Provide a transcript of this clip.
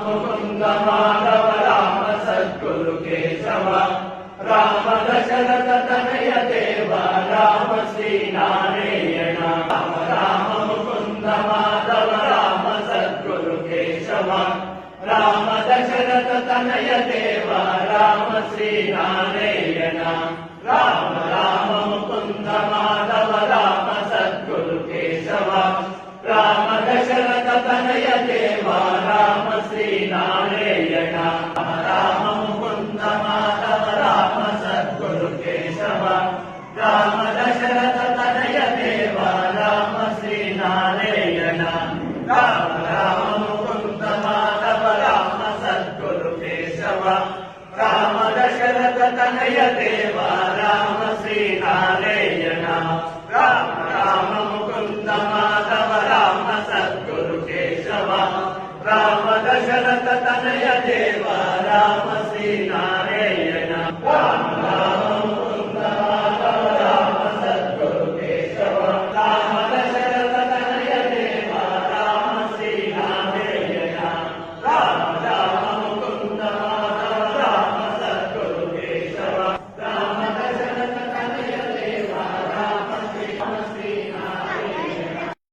Mukund Madhav Ram Sadhguru Keshav Ram Dasharath Tanay Dev Ram Shri Narayan Ram Ram Mukund Madhav Ram Sadhguru Keshav Ram Dasharath Tanay Dev Ram Shri Narayan Ram Ram Mukund Madhav Ram Sadhguru Keshav Ram Dasharath Tanay Dev Ram Shri Narayan Ram Mukund Madhav Ram Sadhguru Keshav Ram Dasharath Tanay Dev Ram Shri Narayan Ram Ram Mukund Madhav Ram Sadhguru Keshav Ram Dasharath Tanay Dev Ram Shri Narayan Ram Ram Mukund Madhav Ram Sadhguru Keshav Ram Dasharath Tanay Dev Ram